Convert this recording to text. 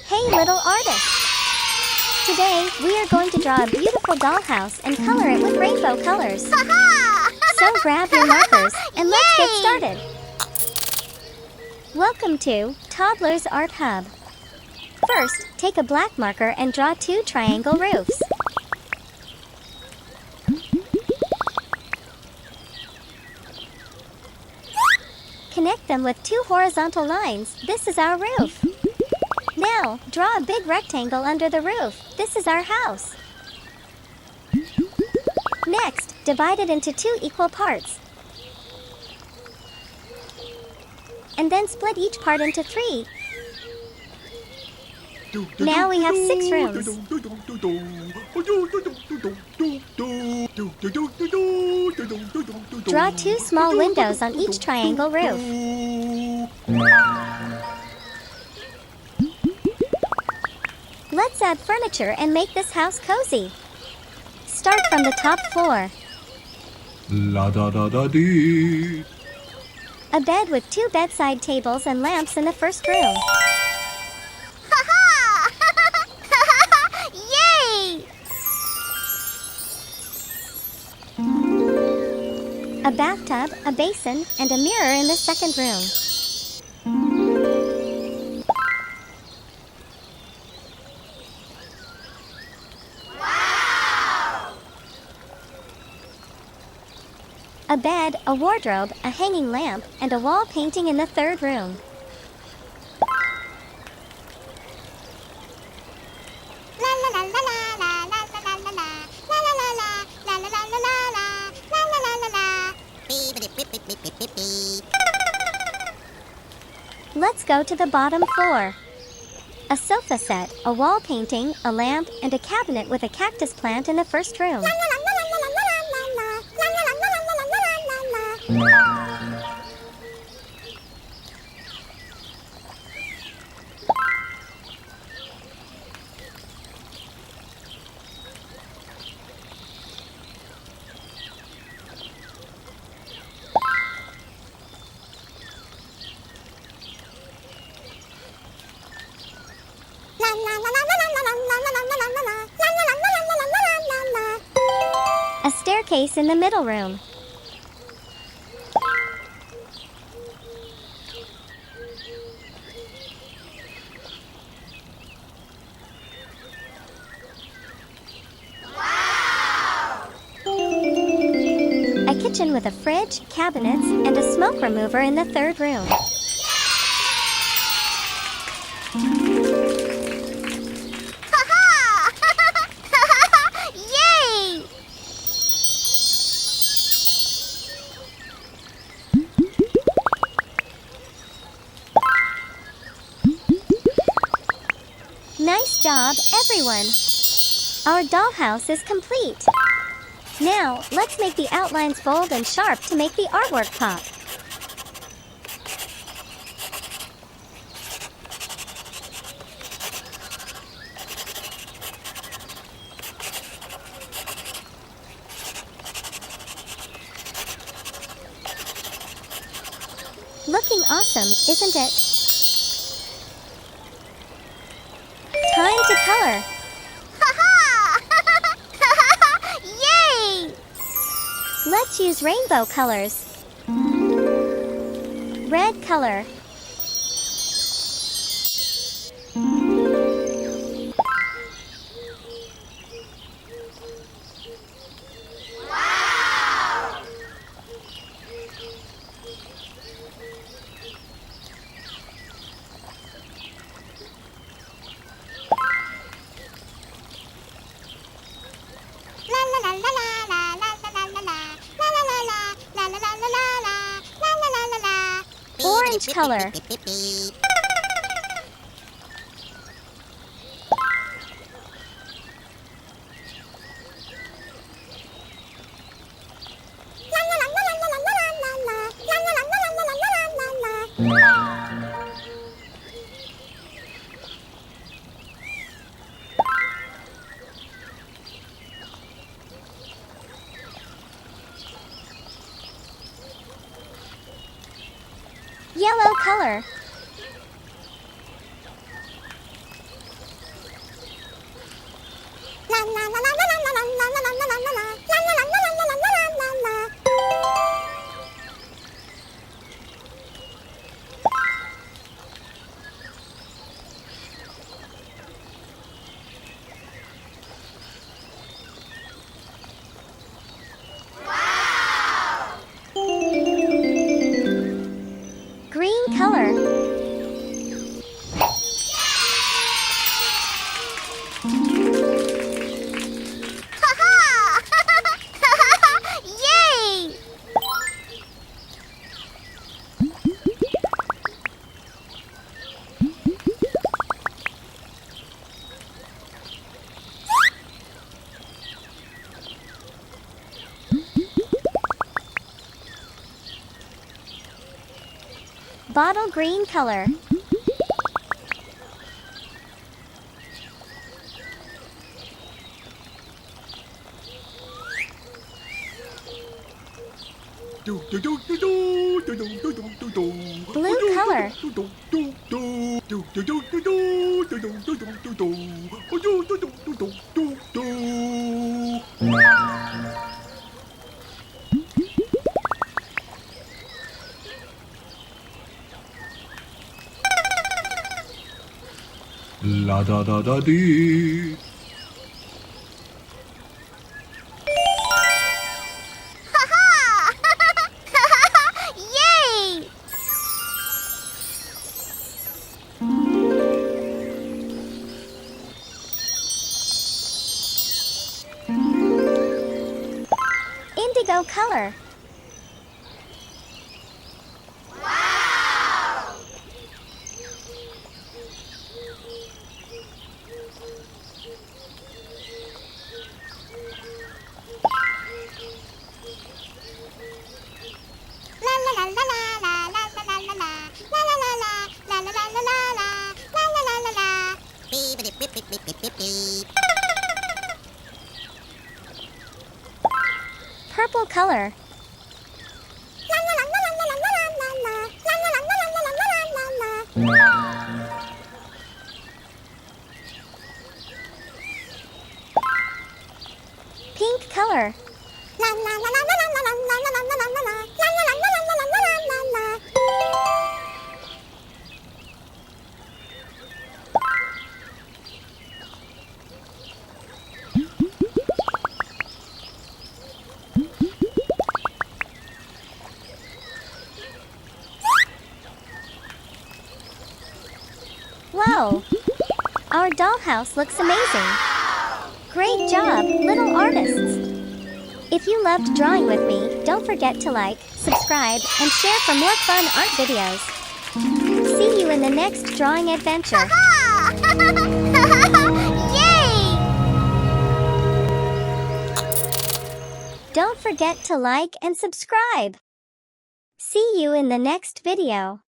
Hey little artist! Today, we are going to draw a beautiful dollhouse and color it with rainbow colors. So grab your markers and let's get started. Welcome to Toddlers Art Hub. First, take a black marker and draw 2 triangle roofs. Connect them with 2 horizontal lines. This is our roof. Now, draw a big rectangle under the roof. This is our house. Next, divide it into 2 equal parts. And then split each part into 3. Now we have 6 rooms. Draw 2 small windows on each triangle roof. Let's add furniture and make this house cozy. Start from the top floor. La da da da dee. A bed with 2 bedside tables and lamps in the first room. Yay! A bathtub, a basin, and a mirror in the second room. A bed, a wardrobe, a hanging lamp, and a wall painting in the third room. Let's go to the bottom floor. A sofa set, a wall painting, a lamp, and a cabinet with a cactus plant in the first room. A staircase in the middle room. A kitchen with a fridge, cabinets, and a smoke remover in the third room. Yay! Nice job, everyone! Our dollhouse is complete. Now, let's make the outlines bold and sharp to make the artwork pop. Looking awesome, isn't it? Time to color. Yay! Let's use rainbow colors. Red color. Orange color. Yellow color. Bottle green color. Blue color. La da da da dee. Yay! Indigo color. Purple color. Pink color. Whoa! Our dollhouse looks amazing! Great job, little artists! If you loved drawing with me, don't forget to like, subscribe, and share for more fun art videos. See you in the next drawing adventure. Yay! Don't forget to like and subscribe. See you in the next video.